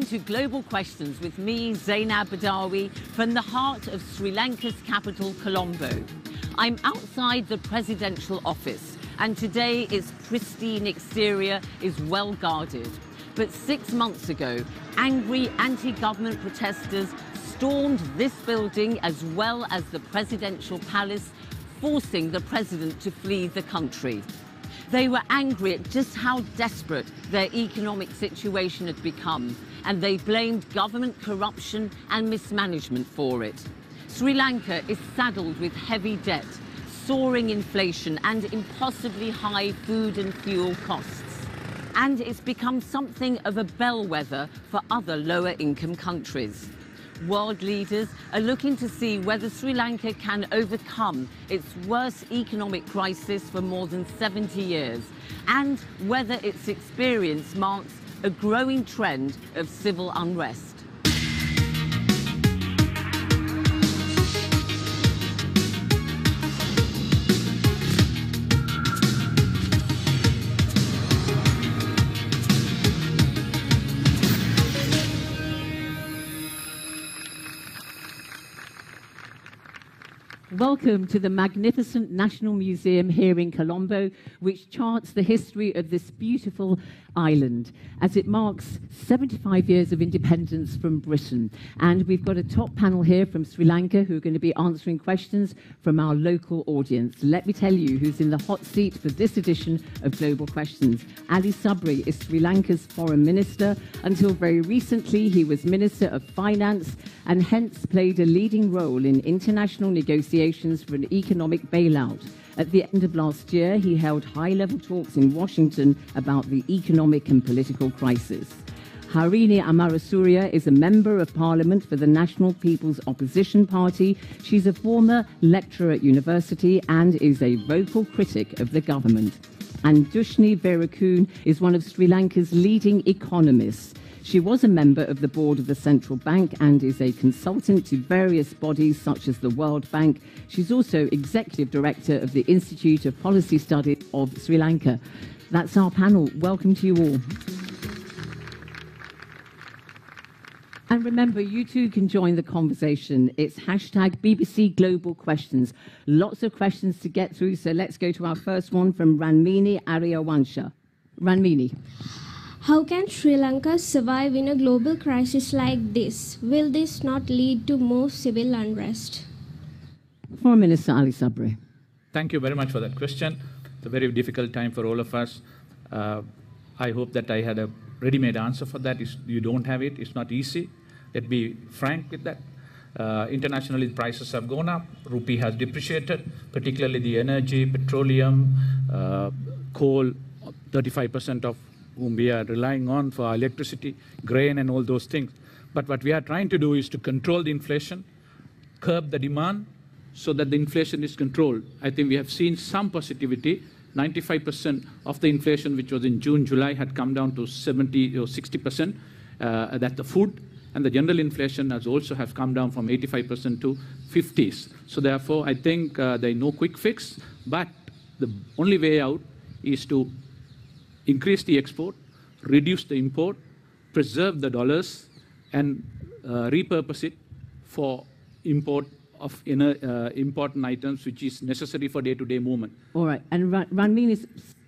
To Global Questions with me, Zeinab Badawi, from the heart of Sri Lanka's capital, Colombo. I'm outside the presidential office, and today its pristine exterior is well guarded. But 6 months ago, angry anti-government protesters stormed this building as well as the presidential palace, forcing the president to flee the country. They were angry at just how desperate their economic situation had become, and they blamed government corruption and mismanagement for it. Sri Lanka is saddled with heavy debt, soaring inflation and impossibly high food and fuel costs. And it's become something of a bellwether for other lower-income countries. World leaders are looking to see whether Sri Lanka can overcome its worst economic crisis for more than 70 years, and whether its experience marks a growing trend of civil unrest. Welcome to the magnificent National Museum here in Colombo, which charts the history of this beautiful island as it marks 75 years of independence from Britain. And we've got a top panel here from Sri Lanka who are going to be answering questions from our local audience. Let me tell you who's in the hot seat for this edition of Global Questions. Ali Sabry is Sri Lanka's foreign minister. Until very recently, he was Minister of Finance and hence played a leading role in international negotiations for an economic bailout. At the end of last year, he held high-level talks in Washington about the economic and political crisis. Harini Amarasuriya is a member of parliament for the National People's Opposition Party. She's a former lecturer at university and is a vocal critic of the government. And Dushni Weerakoon is one of Sri Lanka's leading economists. She was a member of the board of the central bank and is a consultant to various bodies such as the World Bank. She's also executive director of the Institute of Policy Studies of Sri Lanka. That's our panel. Welcome to you all. And remember, you too can join the conversation. It's hashtag BBC Global Questions. Lots of questions to get through, so let's go to our first one from Ranmini Ariyawansha. Ranmini. How can Sri Lanka survive in a global crisis like this? Will this not lead to more civil unrest? Foreign Minister Ali Sabry. Thank you very much for that question. It's a very difficult time for all of us. I hope that I had a ready-made answer for that. You don't have it. It's not easy. Let's be frank with that. Internationally, prices have gone up. Rupee has depreciated, particularly the energy, petroleum, coal, 35% of whom we are relying on for our electricity, grain and all those things. But what we are trying to do is to control the inflation, curb the demand so that the inflation is controlled. I think we have seen some positivity. 95% of the inflation which was in June, July had come down to 70 or 60%. That's the food. And the general inflation has also have come down from 85% to 50s. So therefore, I think there is no quick fix, but the only way out is to increase the export, reduce the import, preserve the dollars, and repurpose it for import of important items which is necessary for day-to-day movement. All right. And Ranmini's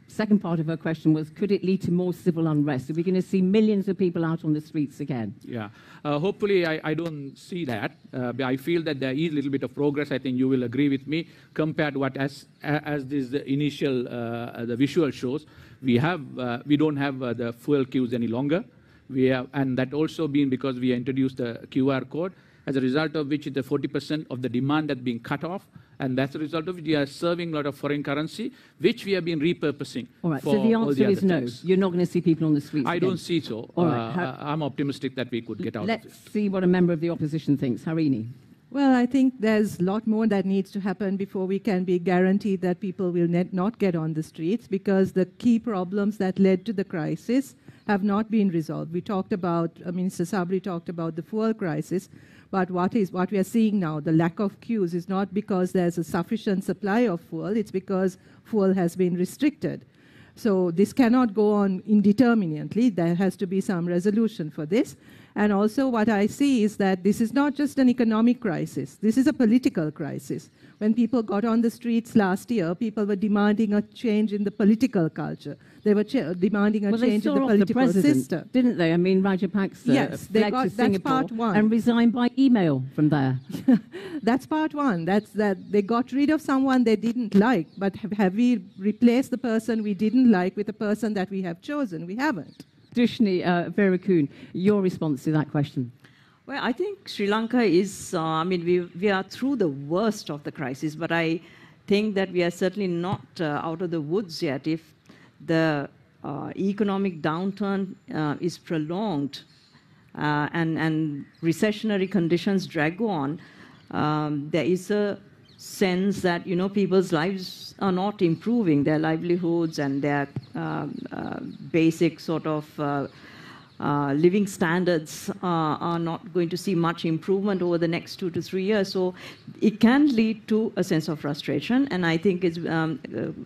second part of her question was, could it lead to more civil unrest? Are we going to see millions of people out on the streets again? Yeah. Hopefully, I don't see that. But I feel that there is a little bit of progress. I think you will agree with me compared to what as this the initial the visual shows. We don't have the fuel queues any longer. And that also been because we introduced the QR code, as a result of which the 40% of the demand has been cut off. And that's a result of which we are serving a lot of foreign currency, which we have been repurposing. All right, so the answer is no. You're not going to see people on the streets I again. don't see so. All right. I'm optimistic that we could get out of this. Let's see what a member of the opposition thinks. Harini. Well, I think there's a lot more that needs to happen before we can be guaranteed that people will not get on the streets, because the key problems that led to the crisis have not been resolved. We talked about, Minister Sabry talked about the fuel crisis, but what we are seeing now, the lack of queues, is not because there's a sufficient supply of fuel, it's because fuel has been restricted. So this cannot go on indeterminately. There has to be some resolution for this. And also what I see is that this is not just an economic crisis. This is a political crisis. When people got on the streets last year, people were demanding a change in the political culture. They were demanding a change in the political system. Didn't they? I mean, Rajapaksa fled to Singapore and resigned by email from there. That's part one. That's that they got rid of someone they didn't like, but have we replaced the person we didn't like with a person that we have chosen? We haven't. Dushni Weerakoon, your response to that question? Well, I think Sri Lanka is, I mean, we are through the worst of the crisis, but I think that we are certainly not out of the woods yet. If the economic downturn is prolonged and recessionary conditions drag on, there is a sense that, you know, people's lives are not improving, their livelihoods and their basic sort of living standards are not going to see much improvement over the next 2 to 3 years. So it can lead to a sense of frustration. And I think it's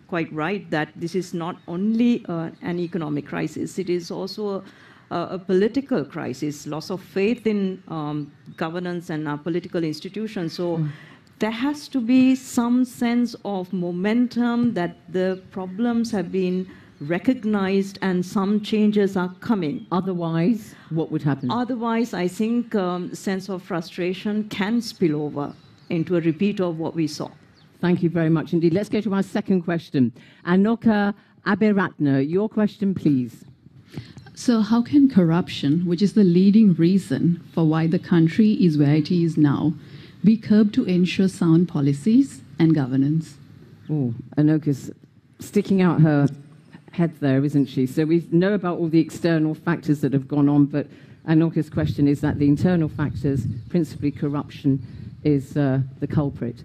quite right that this is not only an economic crisis, it is also a political crisis, loss of faith in governance and our political institutions. So there has to be some sense of momentum that the problems have been recognized and some changes are coming. Otherwise, what would happen? Otherwise, I think sense of frustration can spill over into a repeat of what we saw. Thank you very much indeed. Let's go to our second question. Anoka Aberatna, your question, please. So how can corruption, which is the leading reason for why the country is where it is now, be curbed to ensure sound policies and governance? Oh, Anoka's sticking out her head there, isn't she? So we know about all the external factors that have gone on, but Anoka's question is that the internal factors, principally corruption, is the culprit.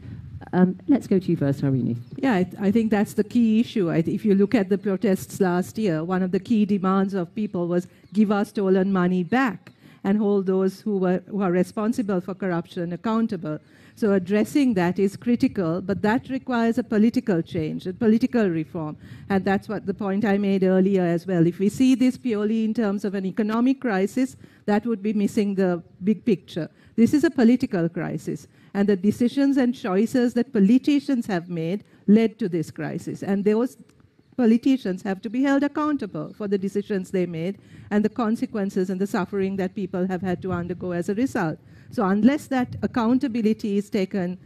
Let's go to you first, Harini. Yeah, I think that's the key issue. If you look at the protests last year, one of the key demands of people was give our stolen money back and hold those who are responsible for corruption accountable. So addressing that is critical, but that requires a political change, a political reform. And that's what the point I made earlier as well. If we see this purely in terms of an economic crisis, that would be missing the big picture. This is a political crisis. And the decisions and choices that politicians have made led to this crisis. And those politicians have to be held accountable for the decisions they made and the consequences and the suffering that people have had to undergo as a result. So unless that accountability is taken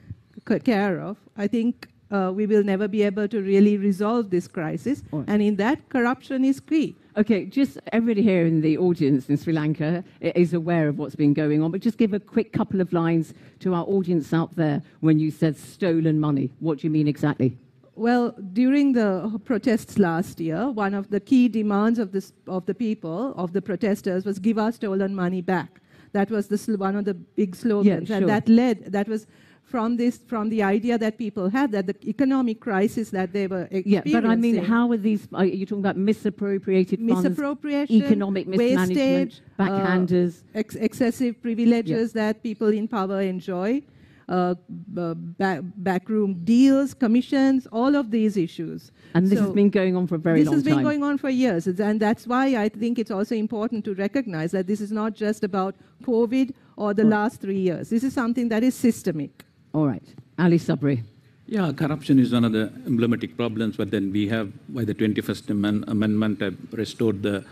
care of, I think we will never be able to really resolve this crisis. Right. And in that, corruption is key. Okay, just everybody here in the audience in Sri Lanka is aware of what's been going on, but just give a quick couple of lines to our audience out there when you said stolen money. What do you mean exactly? Well, during the protests last year, one of the key demands of the people, of the protesters, was give our stolen money back. That was one of the big slogans, yeah, and that was from the idea that people had, that the economic crisis that they were experiencing. Yeah, but I mean, how are these? Are you talking about misappropriated funds, misappropriation, economic mismanagement, wastage, backhanders, excessive privileges that people in power enjoy, backroom deals, commissions, all of these issues. And this has been going on for a very long time. This has been going on for years, and that's why I think it's also important to recognize that this is not just about COVID or the last 3 years. This is something that is systemic. All right. Ali Sabry. Yeah, corruption is one of the emblematic problems, but then we have, by the 21st Amendment, restored the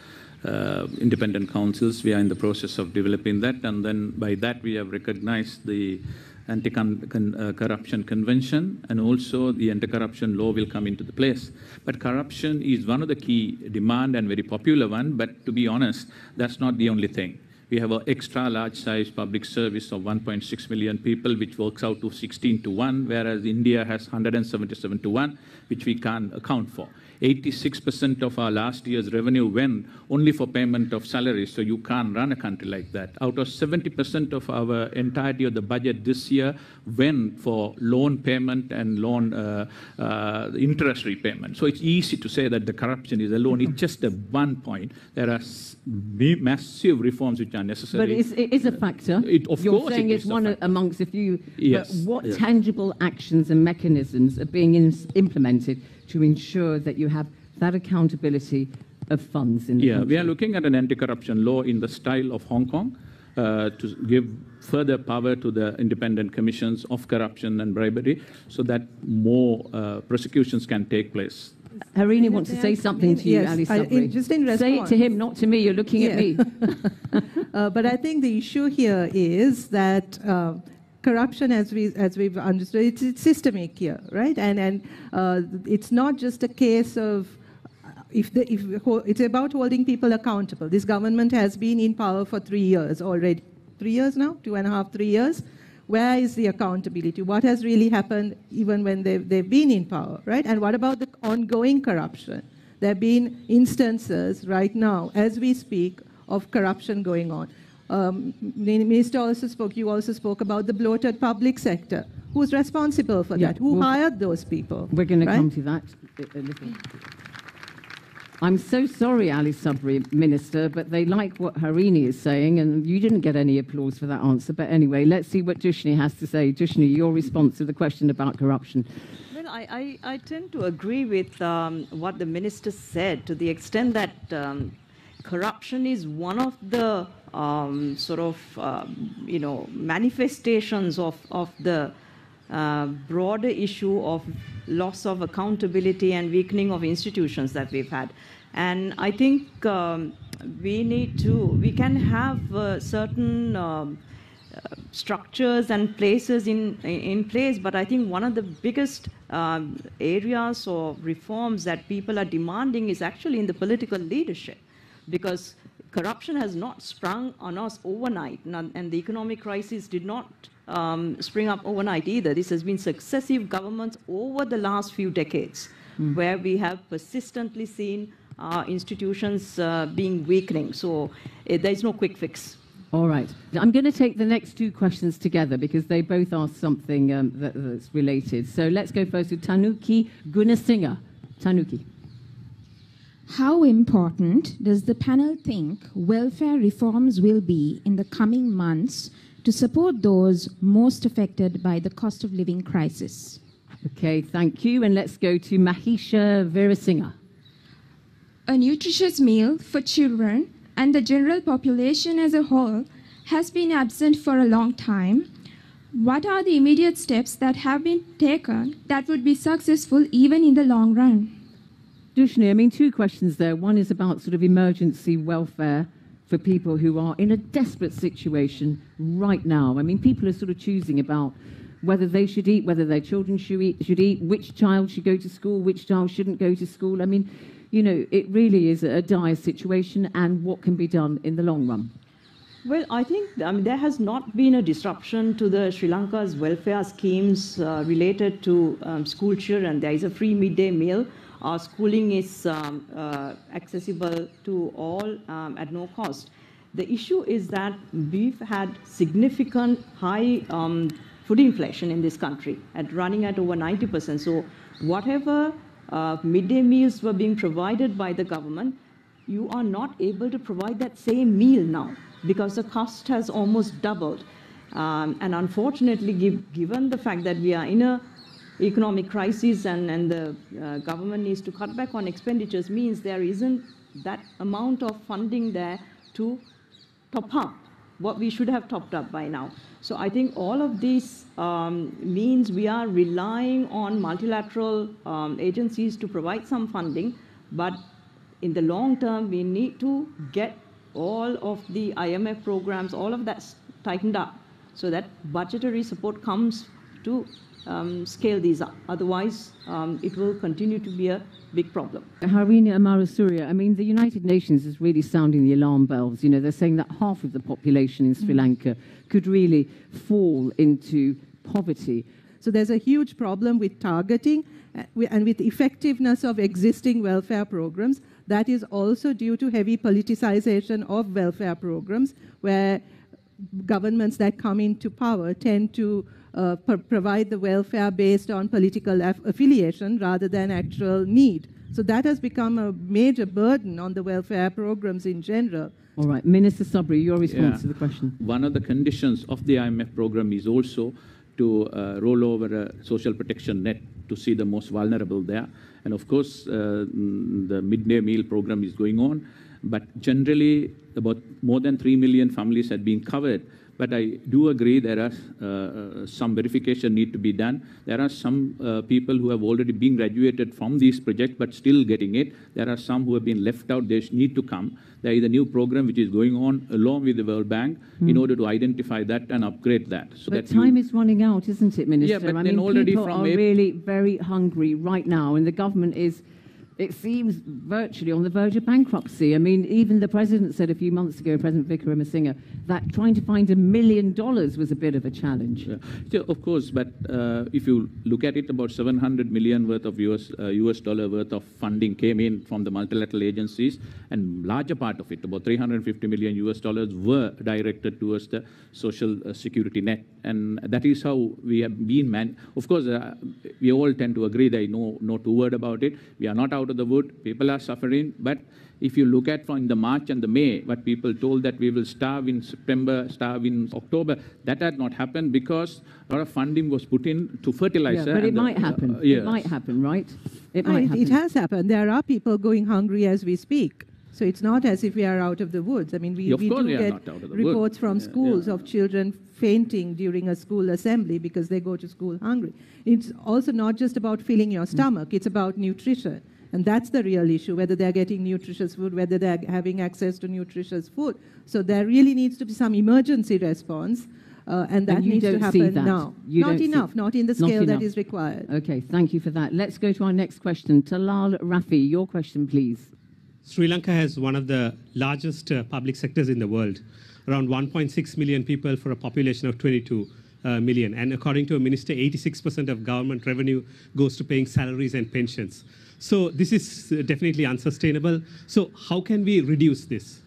independent councils. We are in the process of developing that, and then by that we have recognized the Anti-Corruption Convention, and also the anti-corruption law will come into the place. But corruption is one of the key demand and very popular one, but to be honest, that's not the only thing. We have an extra large size public service of 1.6 million people, which works out to 16:1, whereas India has 177:1, which we can't account for. 86% of our last year's revenue went only for payment of salaries, so you can't run a country like that. Out of 70% of our entirety of the budget this year went for loan payment and loan interest repayment. So it's easy to say that the corruption is alone. It's just a one point. There are massive reforms which are necessary. But it is a factor. You're saying it's one amongst a few. Yes. But what tangible actions and mechanisms are being implemented to ensure that you have that accountability of funds in the country? We are looking at an anti-corruption law in the style of Hong Kong to give further power to the independent commissions of corruption and bribery so that more prosecutions can take place. Harini wants to say something to you, yes, Ali Sabry. just in response. Say it to him, not to me. You're looking at me. But I think the issue here is that corruption, as we've understood, it's systemic here, right? And it's not just a case of it's about holding people accountable. This government has been in power for 3 years already. 3 years now? 2.5, 3 years? Where is the accountability? What has really happened even when they've been in power, right? And what about the ongoing corruption? There have been instances right now, as we speak, of corruption going on. The Minister also spoke, you also spoke about the bloated public sector. Who's responsible for that? Who hired those people? We're going to come to that a little. I'm so sorry, Ali Sabry, Minister, but they like what Harini is saying, and you didn't get any applause for that answer. But anyway, let's see what Dushni has to say. Dushni, your response to the question about corruption. Well, I tend to agree with what the Minister said, to the extent that corruption is one of the manifestations of the broader issue of loss of accountability and weakening of institutions that we've had. And I think we can have certain structures and places in place, but I think one of the biggest areas of reforms that people are demanding is actually in the political leadership, because corruption has not sprung on us overnight, and the economic crisis did not spring up overnight either. This has been successive governments over the last few decades where we have persistently seen institutions being weakening. So there is no quick fix. All right. I'm going to take the next two questions together because they both ask something that's related. So let's go first to Tanuki Gunasinghe. Tanuki. How important does the panel think welfare reforms will be in the coming months to support those most affected by the cost of living crisis? Okay, thank you. And let's go to Mahisha Veerasinghe. A nutritious meal for children and the general population as a whole has been absent for a long time. What are the immediate steps that have been taken that would be successful even in the long run? Dushni, I mean, two questions there. One is about sort of emergency welfare for people who are in a desperate situation right now. I mean, people are sort of choosing about whether they should eat, whether their children should eat, which child should go to school, which child shouldn't go to school. I mean, you know, it really is a dire situation, and what can be done in the long run? Well, I think there has not been a disruption to the Sri Lanka's welfare schemes related to school children. There is a free midday meal. Our schooling is accessible to all at no cost. The issue is that we've had significant high food inflation in this country, running at over 90%. So whatever midday meals were being provided by the government, you are not able to provide that same meal now because the cost has almost doubled. And unfortunately, given the fact that we are in a economic crisis and the government needs to cut back on expenditures, means there isn't that amount of funding there to top up what we should have topped up by now. So I think all of this means we are relying on multilateral agencies to provide some funding, but in the long term, we need to get all of the IMF programs, all of that tightened up so that budgetary support comes to scale these up. Otherwise, it will continue to be a big problem. Harini Amarasuriya, I mean, the United Nations is really sounding the alarm bells. You know, they're saying that half of the population in Sri Lanka could really fall into poverty. So there's a huge problem with targeting and with effectiveness of existing welfare programs. That is also due to heavy politicization of welfare programs, where governments that come into power tend to provide the welfare based on political affiliation rather than actual need. So that has become a major burden on the welfare programs in general. All right. Minister Sabry, your response to the question. One of the conditions of the IMF program is also to roll over a social protection net to see the most vulnerable there. And of course, the midday meal program is going on. But generally, about more than 3 million families had been covered. But I do agree there are some verification need to be done. There are some people who have already been graduated from these projects but still getting it. There are some who have been left out. They need to come. There is a new program which is going on along with the World Bank in order to identify that and upgrade that. So but time is running out, isn't it, Minister? Yeah, but I then mean, already people from are really very hungry right now, and the government is, it seems, virtually on the verge of bankruptcy. I mean, even the President said a few months ago, President Wickremesinghe, that trying to find $1 million was a bit of a challenge. Yeah, of course, but if you look at it, about 700 million worth of US dollar worth of funding came in from the multilateral agencies, and larger part of it, about 350 million US dollars, were directed towards the social security net. And that is how we have been Of course, we all tend to agree there is no two word about it. We are not out of the wood. People are suffering. But if you look at from the March and the May, what people told that we will starve in September, starve in October, that had not happened because a lot of funding was put in to fertilizer. Yeah, but it might happen. Yes. It might happen, right? It might happen. It has happened. There are people going hungry as we speak. So it's not as if we are out of the woods. I mean, we do get reports from schools of children fainting during a school assembly because they go to school hungry. It's also not just about filling your stomach. It's about nutrition. And that's the real issue, whether they're getting nutritious food, whether they're having access to nutritious food. So there really needs to be some emergency response, and that needs to happen now. Not enough, not in the scale that is required. Okay, thank you for that. Let's go to our next question. Talal Rafi, your question, please. Sri Lanka has one of the largest public sectors in the world, around 1.6 million people for a population of 22 million. And according to a minister, 86% of government revenue goes to paying salaries and pensions. So this is definitely unsustainable. So how can we reduce this?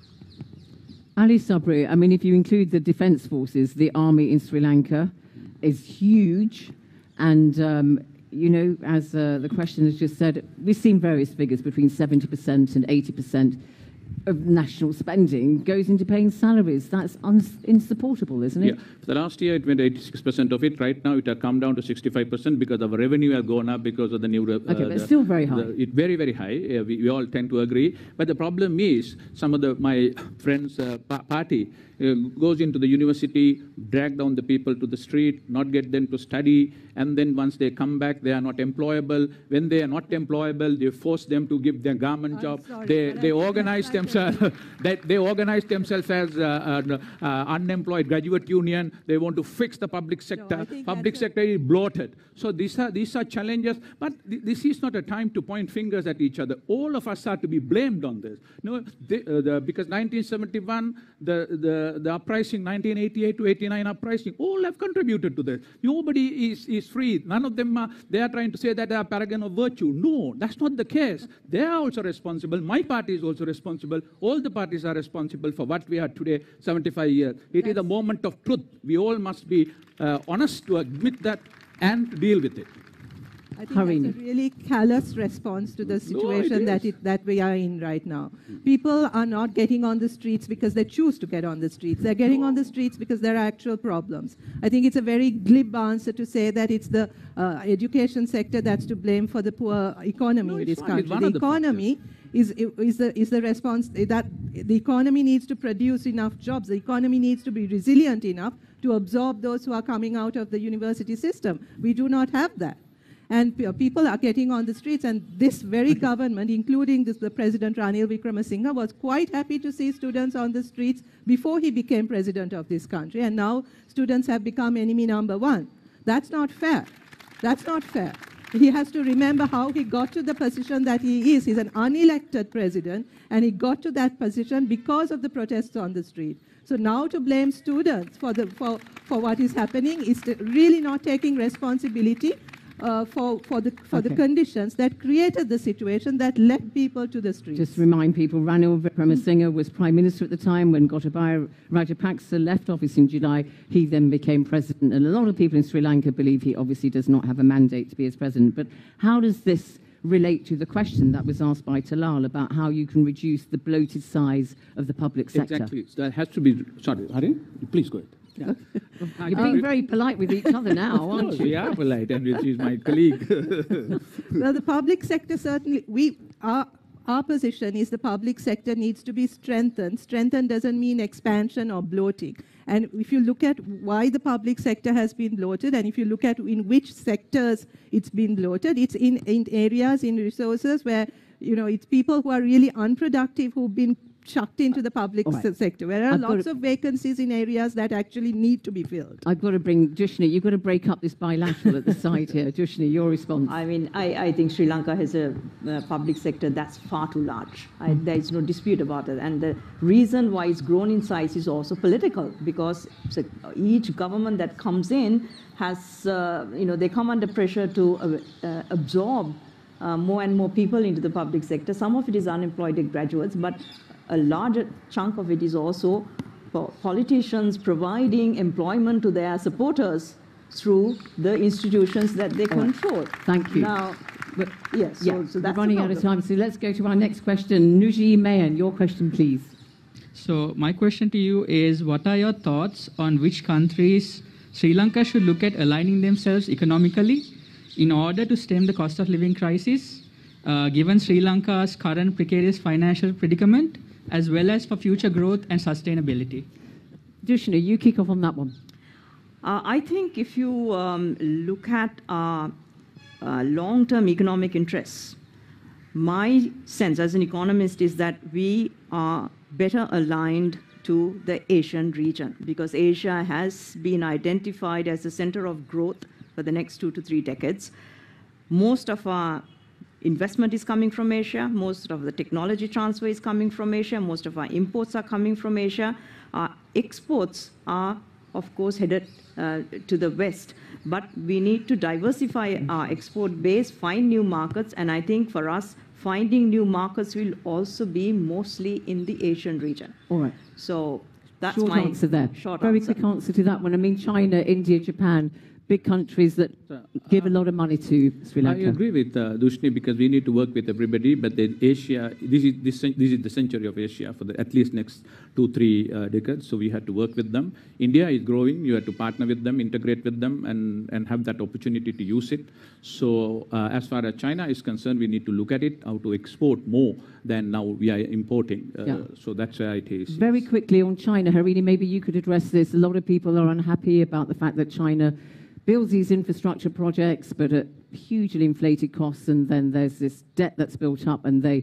Ali Sabry, I mean, if you include the defense forces, the army in Sri Lanka is huge. And you know, as the question has just said, we've seen various figures between 70% and 80% of national spending goes into paying salaries. That's insupportable, isn't it? Yeah. For the last year, it went 86% of it. Right now, it has come down to 65% because our revenue has gone up because of the new... okay, but it's still very high. It's very, very high. We all tend to agree. But the problem is, some of my friends' party goes into the university, drag down the people to the street, not get them to study, and then once they come back, they are not employable. When they are not employable, they force them to give their government job. They organize themselves. They organize themselves as unemployed graduate union. They want to fix the public sector. Public sector is bloated. So these are challenges. But this is not a time to point fingers at each other. All of us are to be blamed on this. No, because 1971, the uprising, 1988 to 89 uprising, all have contributed to this. Nobody is free. None of them they are trying to say that they are paragon of virtue. No, that's not the case. They are also responsible. My party is also responsible. All the parties are responsible for what we are today, 75 years. It is a moment of truth. We all must be honest to admit that and to deal with it. I think that's a really callous response to the situation that we are in right now. People are not getting on the streets because they choose to get on the streets. They're getting on the streets because there are actual problems. I think it's a very glib answer to say that it's the education sector that's to blame for the poor economy in this country. The economy is the response that the economy needs to produce enough jobs. The economy needs to be resilient enough to absorb those who are coming out of the university system. We do not have that. And people are getting on the streets, and this very government, including the President Ranil Wickremesinghe, was quite happy to see students on the streets before he became president of this country, and now students have become enemy number one. That's not fair. That's not fair. He has to remember how he got to the position that he is. He's an unelected president, and he got to that position because of the protests on the street. So now to blame students for what is happening is really not taking responsibility for the conditions that created the situation that led people to the streets. Just remind people, Ranil Wickremesinghe was Prime Minister at the time when Gotabaya Rajapaksa left office in July. He then became president, and a lot of people in Sri Lanka believe he obviously does not have a mandate to be as president. But how does this relate to the question that was asked by Talal about how you can reduce the bloated size of the public sector? Exactly. So that has to be... Sorry, Harini, please go ahead. You're being very polite with each other now, aren't you? We are polite, and which is my colleague. Well, the public sector certainly, our position is the public sector needs to be strengthened. Strengthened doesn't mean expansion or bloating. And if you look at why the public sector has been bloated, and if you look at in which sectors it's been bloated, it's in areas, in resources where, it's people who are really unproductive who've been chucked into the public sector, where there are lots of vacancies in areas that actually need to be filled. I've got to bring Dushni. You've got to break up this bilateral at the side here. Dushni, your response. I mean, I think Sri Lanka has a public sector that's far too large. There is no dispute about it. And the reason why it's grown in size is also political, because each government that comes in has, they come under pressure to absorb more and more people into the public sector. Some of it is unemployed graduates, but a larger chunk of it is also politicians providing employment to their supporters through the institutions that they control. Thank you. Now, yes, so that's we're running out of time, so let's go to our next question. Nuji Mayan, your question, please. So my question to you is, what are your thoughts on which countries Sri Lanka should look at aligning themselves economically in order to stem the cost of living crisis, given Sri Lanka's current precarious financial predicament, as well as for future growth and sustainability? Dushni, you kick off on that one. I think if you look at long-term economic interests, my sense as an economist is that we are better aligned to the Asian region, because Asia has been identified as the center of growth for the next 2 to 3 decades. Most of our investment is coming from Asia. Most of the technology transfer is coming from Asia. Most of our imports are coming from Asia. Our exports are, of course, headed to the West. But we need to diversify our export base, find new markets, and I think for us, finding new markets will also be mostly in the Asian region. All right. So that's short my answer there. Short Very answer. quick answer to that one. I mean, China, India, Japan, big countries that give a lot of money to Sri Lanka. I agree with Dushni, because we need to work with everybody, but then Asia, this is the century of Asia for at least next 2-3 decades, so we have to work with them. India is growing, you have to partner with them, integrate with them, and have that opportunity to use it. So as far as China is concerned, we need to look at it, how to export more than now we are importing. So that's where it is. Very quickly on China, Harini, maybe you could address this. A lot of people are unhappy about the fact that China builds these infrastructure projects, but at hugely inflated costs, and then there's this debt that's built up, and they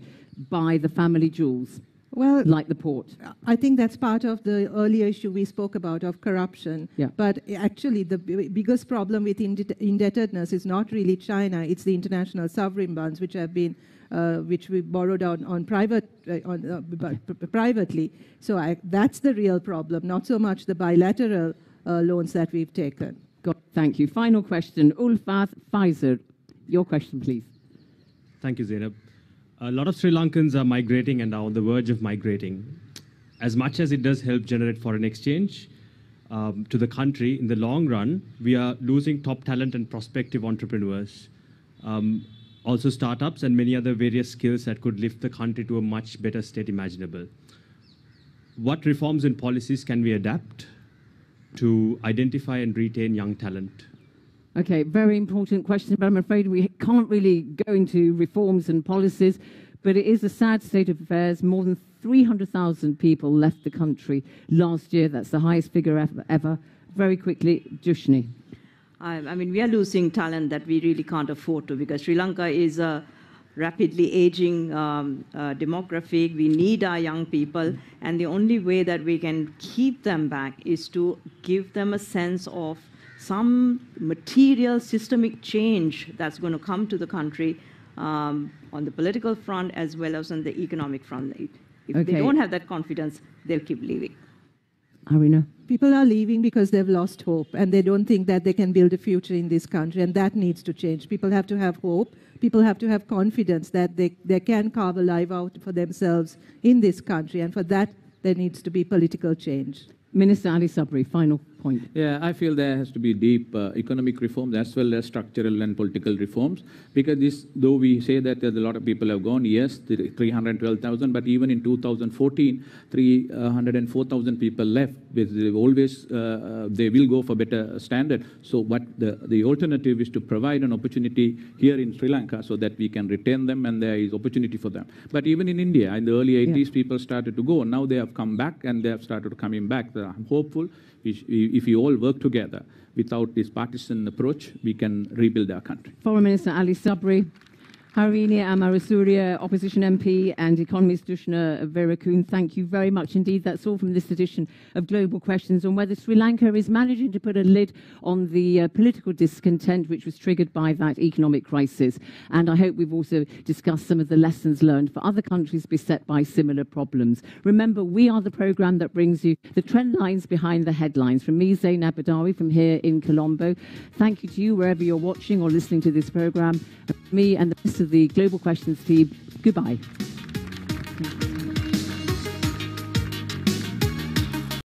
buy the family jewels, like the port. I think that's part of the earlier issue we spoke about of corruption. Yeah. But actually, the biggest problem with indebtedness is not really China; it's the international sovereign bonds, which have been, which we borrowed on privately. So that's the real problem, not so much the bilateral loans that we've taken. Thank you. Final question. Ulfath Pfizer, your question, please. Thank you, Zeinab. A lot of Sri Lankans are migrating and are on the verge of migrating. As much as it does help generate foreign exchange to the country, in the long run, we are losing top talent and prospective entrepreneurs. Also startups and many other various skills that could lift the country to a much better state imaginable. What reforms and policies can we adapt to identify and retain young talent? Okay, very important question, but I'm afraid we can't really go into reforms and policies, but it is a sad state of affairs. More than 300,000 people left the country last year. That's the highest figure ever. Very quickly, Dushni. I mean, we are losing talent that we really can't afford to, because Sri Lanka is a rapidly aging demographic. We need our young people, and the only way that we can keep them back is to give them a sense of some material systemic change that's going to come to the country on the political front as well as on the economic front. If they don't have that confidence, they'll keep leaving. Arina? People are leaving because they've lost hope, and they don't think that they can build a future in this country, and that needs to change. People have to have hope. People have to have confidence that they can carve a life out for themselves in this country, and for that, there needs to be political change. Minister Ali Sabry, final point? Yeah, I feel there has to be deep economic reforms as well as structural and political reforms, because this, though we say that a lot of people have gone, yes, 312,000, but even in 2014, 304,000 people left. They always, they will go for better standard. So what the alternative is to provide an opportunity here in Sri Lanka so that we can retain them and there is opportunity for them. But even in India, in the early 80s, people started to go. Now they have come back and they have started coming back. So I'm hopeful if we all work together without this partisan approach, we can rebuild our country. Foreign Minister Ali Sabry, Harini Amarasuriya, Opposition MP, and economist Dushni Weerakoon, thank you very much indeed. That's all from this edition of Global Questions on whether Sri Lanka is managing to put a lid on the political discontent which was triggered by that economic crisis. And I hope we've also discussed some of the lessons learned for other countries beset by similar problems. Remember, we are the programme that brings you the trend lines behind the headlines. From me, Zeinab Badawi, from here in Colombo. Thank you to you wherever you're watching or listening to this programme. Me and the rest of the Global Questions team, goodbye.